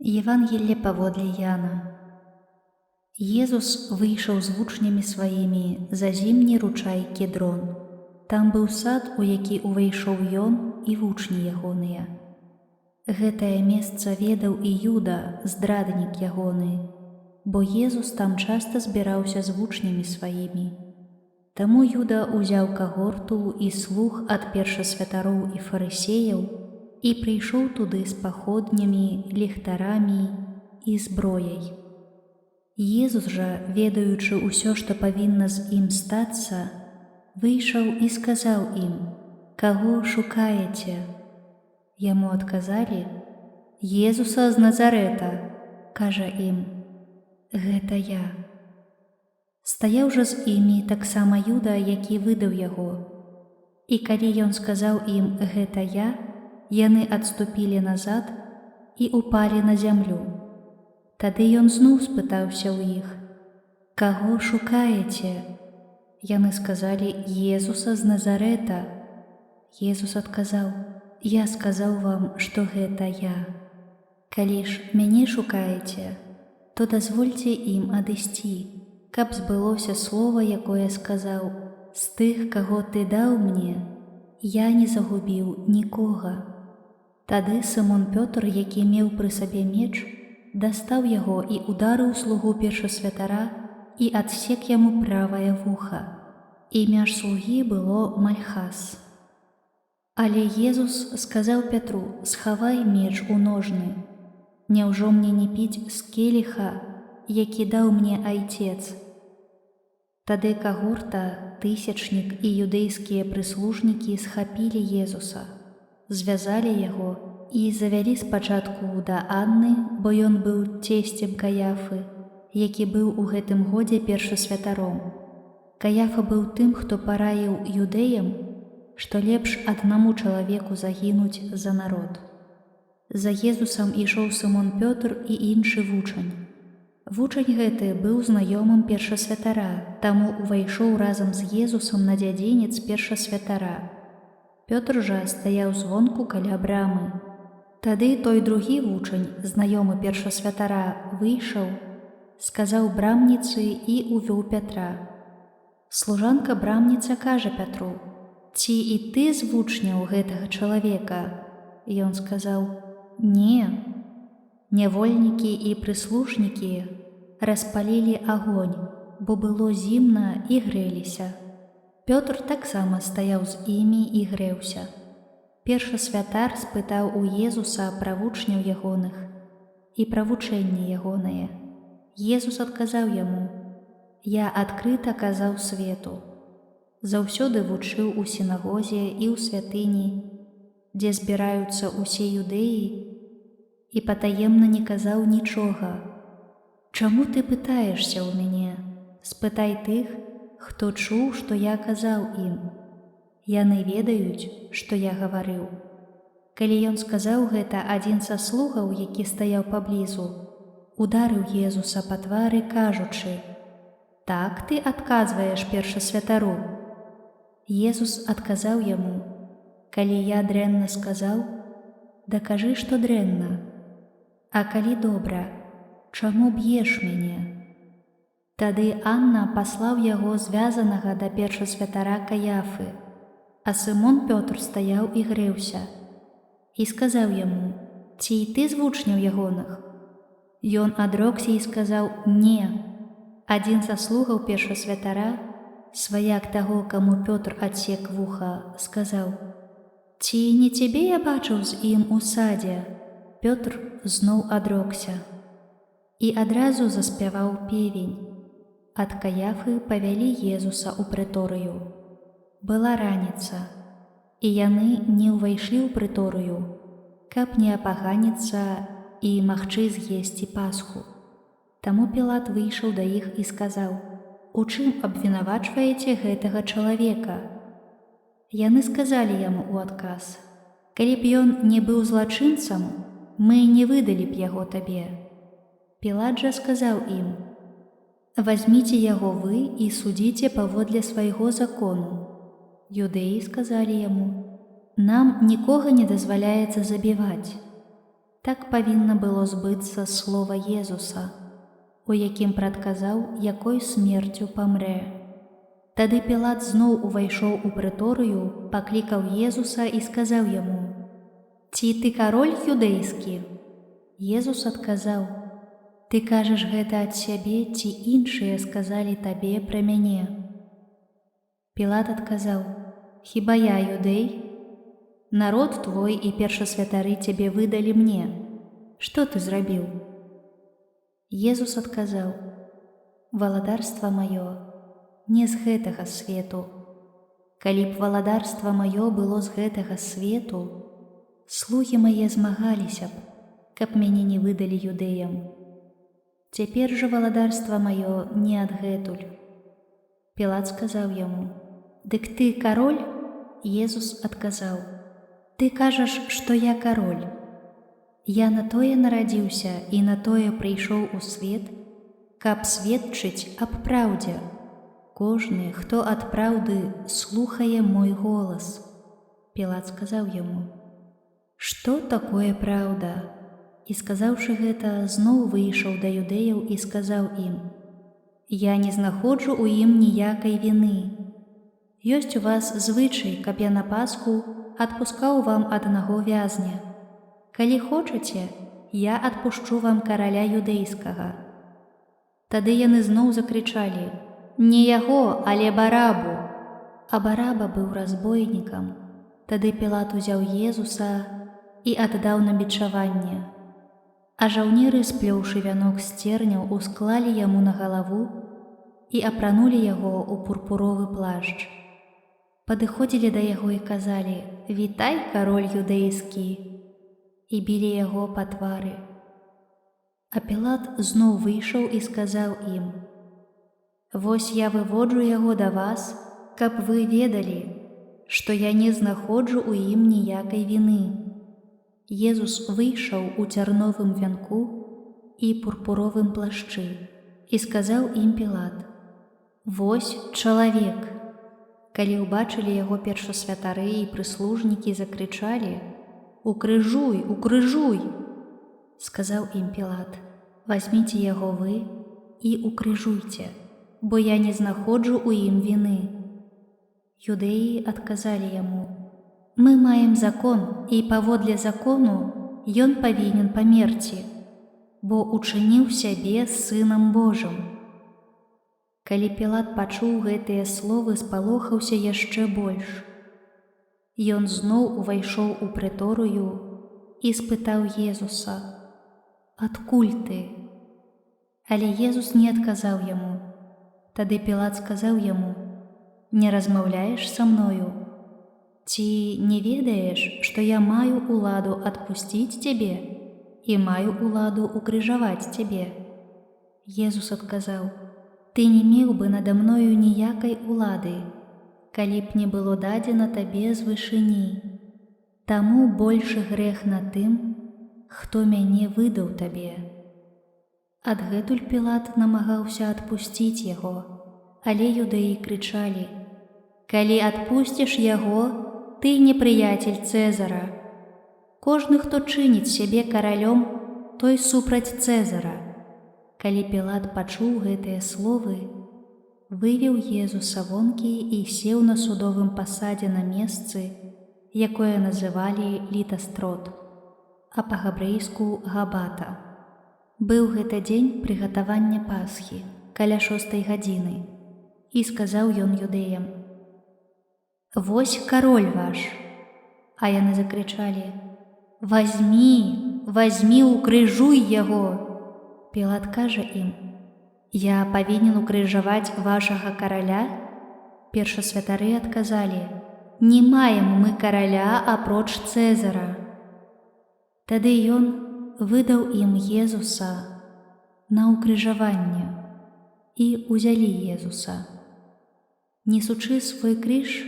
Евангелие паводле Яна. Езус выйшаў з вучнямі сваімі за зімні ручай Кедрон. Там быў сад, у які ўвайшоў ён і вучні ягоныя. Гэтае месца ведаў і Юда, здраднік ягоны, бо Езус там часта збіраўся з вучнямі сваімі. Таму Юда ўзяў кагорту і слуг ад першасвятароў і фарысеяў і прыйшоў туды з паходнямі, ліхтарамі і зброяй. Езус жа, ведаючы ўсё, што павінна з ім стацца, выйшаў і сказаў ім: «Каго шукаеце?» Яму адказалі: «Езуса з Назарэта». Кажа ім: «Гэта я». Стаяў жа з імі таксама Юда, які выдаў яго. І калі ён сказаў ім: «Гэта я», яны адступілі назад і упалі на зямлю. Тады ён зноў спытаўся ў іх: «Каго шукаеце?» Яны сказалі: «Езуса з Назарэта». Езус адказаў: «Я сказаў вам, што гэта я. Калі ж мяне шукаеце, то дазвольце ім адысці, каб збылося слова, якое сказаў: «З тых, каго ты даў мне, я не загубіў нікога». Тады Сымон Пётр, які меў пры сабе меч, дастаў яго і ударыў слугу першасвятара і адсек яму правае вуха. Імя ж слугі было Мальхас. Але Езус сказаў Пятру: «Схавай меч у ножны. Няўжо мне не піць з келіха, які даў мне айцец?» Тады кагорта, тысячнік і юдэйскія прыслужнікі схапілі Езуса, звязалі яго і завялі спачатку да Анны, бо ён быў цесцем Каяфы, які быў у гэтым годзе першасвятаром. Каяфа быў тым, хто параіў юдэям, што лепш аднаму чалавеку загінуць за народ. За Езусам ішоў Сымон Пётр і іншы вучань. Вучань гэты быў знаёмым першасвятара, таму увайшоў разам з Езусам на дзядзінец першасвятара. Пётр жа стаяў звонку каля брамы. Тады той другі вучань, знаёмы першасвятара, выйшаў, сказаў брамніцы і увёў Пятра. Служанка брамніца кажа Пятру: «Ці і ты з вучняў гэтага чалавека?» Ён сказаў: «Не». Нявольнікі і прыслужнікі распалілі агонь, бо было зімна і грэліся. Пётр таксама стаяў з імі і грэўся. Першасвятар спытаў у Езуса пра вучняў ягоных і пра вучэнне ягонае. Езус адказаў яму: «Я адкрыта казаў свету. Заўсёды вучыў у сінагозе і ў святыні, дзе збіраюцца ўсе юдэі, і патаемна не казаў нічога. Чаму ты пытаешся ў мяне? Спытай тых, хто чуў, што я казаў ім. Яны ведаюць, што я гаварыў». Калі ён сказаў гэта, адзін са слугаў, які стаяў паблізу, ударыў Езуса па твары, кажучы: «Так ты адказваеш першасвятару?» Езус адказаў яму: «Калі я дрэнна сказаў, дакажы, што дрэнна. А калі добра, чаму б'еш мяне?» Тады Анна паслаў яго звязанага да першасвятара Каяфы, а Сымон Пётр стаяў і грэўся. І сказаў яму: «Ці і ты з вучняў ягоных?» Ён адрокся і сказаў: «Не». Адзін са слугаў першасвятара, сваяк таго, каму Пётр адсек вуха, сказаў: «Ці не цябе я бачыў з ім у садзе?» Пётр зноў адрокся. І адразу заспяваў певень. Ад Каяфы павялі Езуса ў прыторыю. Была раніца, і яны не ўвайшлі ў прыторыю, каб не апаганіцца і магчы з'есці Пасху. Таму Пілат выйшаў да іх і сказаў: «У чым абвінавачваеце гэтага чалавека?» Яны сказалі яму ў адказ: «Калі б ён не быў злачынцам, мы не выдалі б яго табе». Пілат жа сказаў ім: «Вазьміце яго вы і судзіце паводле свайго закону». Юдэі сказалі яму: «Нам нікога не дазваляецца забіваць». Так павінна было збыцца слова Езуса, у якім прадказаў, якой смерцю памрэ. Тады Пілат зноў увайшоў у прыторыю, паклікаў Езуса і сказаў яму: «Ці ты кароль юдэйскі?» Езус адказаў: «Ты кажаш гэта ад сябе, ці іншыя сказалі табе пра мяне?» Пілат адказаў: «Хіба я юдэй? Народ твой і першасвятары цябе выдалі мне. Што ты зрабіў?» Езус адказаў: «Валадарства маё не з гэтага свету. Калі б валадарства маё было з гэтага свету, слугі мае змагаліся б, каб мяне не выдалі юдэям. Цяпер жа валадарства маё не адгэтуль». Пілат сказаў яму: «Дык ты кароль?» Езус адказаў: «Ты кажаш, што я кароль. Я на тое нарадзіўся і на тое прыйшоў у свет, каб сведчыць аб праўдзе. Кожны, хто ад праўды слухае мой голас». Пілат сказаў яму: «Што такое праўда?» І сказаўшы гэта, зноў выйшаў да юдэяў і сказаў ім: «Я не знаходжу ў ім ніякай віны. Ёсць у вас звычай, каб я на Пасху адпускаў вам аднаго вязня. Калі хочаце, я адпушчу вам караля юдэйскага». Тады яны зноў закрычалі: «Не яго, але Барабу!» А Бараба быў разбойнікам. Тады Пілат узяў Езуса і аддаў на бичаванне. А жаўнеры, сплёўшы вянок з церняў, усклалі яму на галаву і апранулі яго ў пурпуровы плашч. Падыходзілі да яго і казалі: «Вітай, кароль юдэйскі!» і білі яго па твары. А Пілат зноў выйшаў і сказаў ім: «Вось я выводжу яго да вас, каб вы ведалі, што я не знаходжу ў ім ніякай віны». Езус выйшаў у цярновым вянку і пурпуровым плашчы і сказаў ім Пілат: «Вось чалавек». Калі ўбачылі яго першасвятары і прыслужнікі, закрычалі: «Укрыжуй, укрыжуй!» Сказаў ім Пілат: «Вазьміце яго вы і укрыжуйце, бо я не знаходжу ў ім віны». Юдэі адказалі яму: «Мы маем закон, і паводле закону ён павінен памерці, бо учыніў сябе сынам Божым». Калі Пілат пачуў гэтыя словы, спалохаўся яшчэ больш. Ён зноў увайшоў у прыторыю і спытаў Езуса: «Адкуль ты?» Але Езус не адказаў яму. Тады Пілат сказаў яму: «Не размаўляеш са мною? Ці не ведаеш, што я маю ўладу адпусціць цябе і маю ўладу укрыжаваць цябе?» Езус адказаў: «Ты не меў бы нада мною ніякай улады, калі б не было дадзена табе з вышыні. Таму большы грэх на тым, хто мяне выдаў табе». Адгэтуль Пілат намагаўся адпусціць яго, але юдэі крычалі: «Калі адпусціш яго, ты непрыяцель Цэзара. Кожны, хто чыніць сябе каралём, той супраць Цэзара». Калі Пілат пачуў гэтыя словы, вывеў Езуса вонкі і сеў на судовым пасадзе на месцы, якое называлі Літастрот, а па-габрэйску Габата. Быў гэта дзень прыгатавання Пасхі, каля 6 гадзіны, і сказаў ён юдэям: «Вось кароль ваш!» А яны закрычалі: «Вазьмі, вазьмі, укрыжуй яго!» Пілат кажа ім: «Я павінен укрыжаваць вашага караля?» Першасвятары адказалі: «Не маем мы караля апроч Цэзара». Тады ён выдаў ім Езуса на укрыжаванне і ўзялі Езуса. Несучы свой крыж,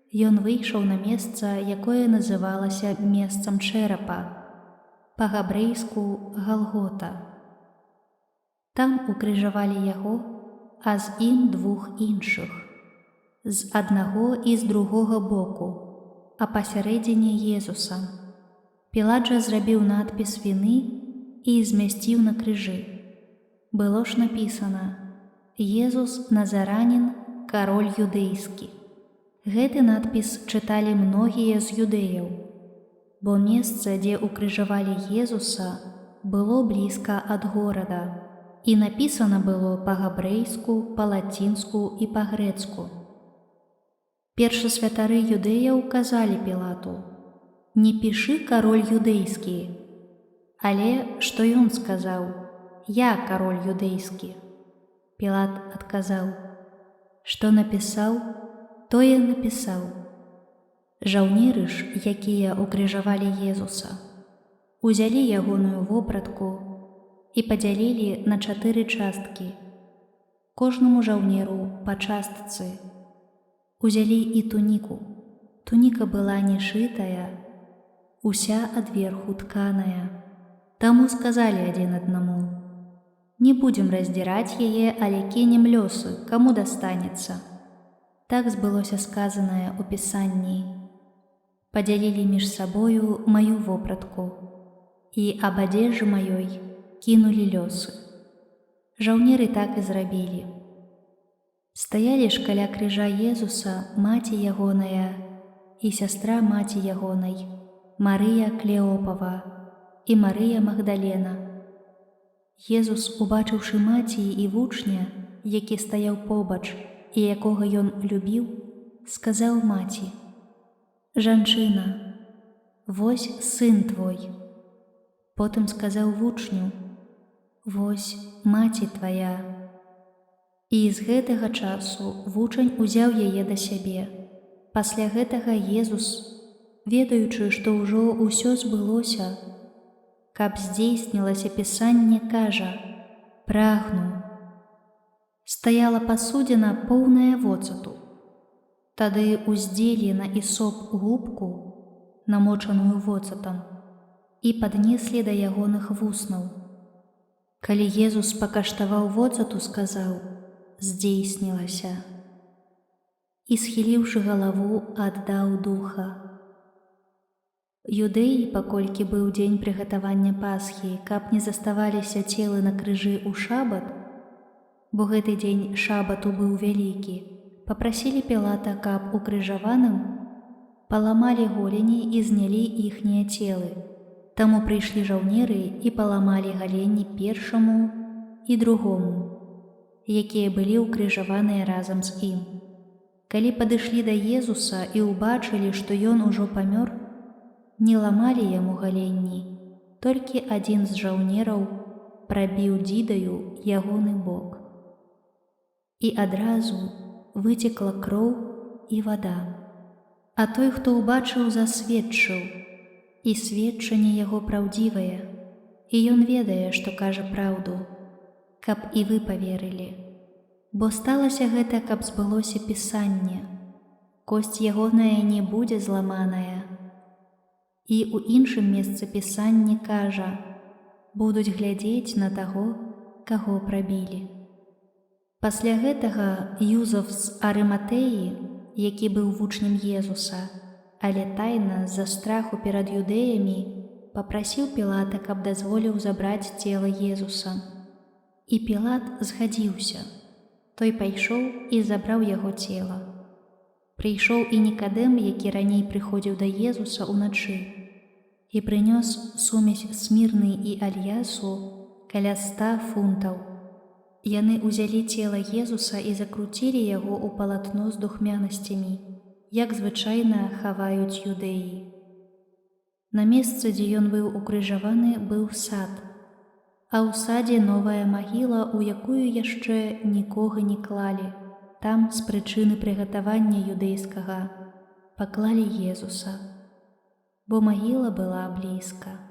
ён выйшаў на месца, якое называлася месцам чэрапа, па-габрэйску Галгота. Там укрыжавалі яго, а з ім 2 іншых, з аднаго і з другога боку, а пасярэдзіне Езуса. Пілат жа зрабіў надпіс віны і змясціў на крыжы. Было ж напісана: «Езус Назаранін, кароль юдэйскі». Гэты надпіс чыталі многія з юдэяў, бо месца, дзе укрыжавалі Езуса, было блізка ад горада, і напісана было па-габрэйску, па-лацінску і па-грэцку. Першасвятары юдэяў казалі Пілату: «Не пішы кароль юдэйскі». Але што ён сказаў: «Я кароль юдэйскі». Пілат адказаў: «Што напісаў, тое напісаў». Жаўнеры ж, якія укрыжавалі Езуса, узялі ягоную вопратку і падзялілі на 4 часткі, кожнаму жаўнеру па частцы. Узялі і туніку. Туніка была не шытая, уся адверху тканая. Таму сказалі адзін аднаму: «Не будзем раздзіраць яе, але кінем лёсы, каму дастанецца». Так збылося сказанае ў Пісанні: «Падзялілі між сабою маю вопратку, і аб адзежы маёй кінулі лёсы». Жаўнеры так і зрабілі. Стаялі ж каля крыжа Езуса маці ягоная і сястра маці ягонай, Марыя Клеопава і Марыя Магдалена. Езус, убачыўшы маці і вучня, які стаяў побач і якога ён любіў, сказаў маці: «Жанчына, вось сын твой». Потым сказаў вучню: «Вось маці твая». І з гэтага часу вучань узяў яе да сябе. Пасля гэтага Езус, ведаючы, што ўжо ўсё збылося, каб здзейснілася Пісанне, кажа: «Прагну». Стаяла пасудзіна поўная воцату. Тады уздзелі на ісоп губку, намочаную воцатам, і паднеслі да ягоных вуснаў. Калі Езус пакаштаваў воцату, сказаў: «Здзейснілася». І, схіліўшы галаву, аддаў духа. Юдэі, паколькі быў дзень прыгатавання Пасхі, каб не заставаліся целы на крыжы ў шабат, бо гэты дзень шабату быў вялікі, папрасілі Пілата, каб укрыжаваным паламалі голені і знялі іхнія целы. Таму прыйшлі жаўнеры і паламалі галенні першаму і другому, якія былі укрыжаваныя разам з ім. Калі падышлі да Езуса і ўбачылі, што ён ужо памёр, не ламалі яму галенні, толькі адзін з жаўнераў прабіў дзідаю ягоны бок. І адразу выцекла кроў і вада. А той, хто ўбачыў, засведчыў, і сведчанне яго праўдзівае, і ён ведае, што кажа праўду, каб і вы паверылі. Бо сталася гэта, каб збылося Пісанне: «Косць ягоная не будзе зламаная». І ў іншым месцы Пісанне кажа: «Будуць глядзець на таго, каго прабілі». Пасля гэтага Юзаф з Арыматэі, які быў вучнем Езуса, але тайна з-за страху перад юдэямі, папрасіў Пілата, каб дазволіў забраць цела Езуса. І Пілат згадзіўся. Той пайшоў і забраў яго цела. Прыйшоў і Нікадэм, які раней прыходзіў да Езуса ўначы, і прынёс сумесь смірны і альясу каля 100 фунтаў. Яны ўзялі цела Езуса і закруцілі яго ў палатно з духмянасцямі, як звычайна хаваюць юдэі. На месцы, дзе ён быў укрыжаваны, быў сад, а ў садзе новая магіла, у якую яшчэ нікога не клалі. Там, з прычыны прыгатавання юдэйскага, паклалі Езуса, бо магіла была блізка.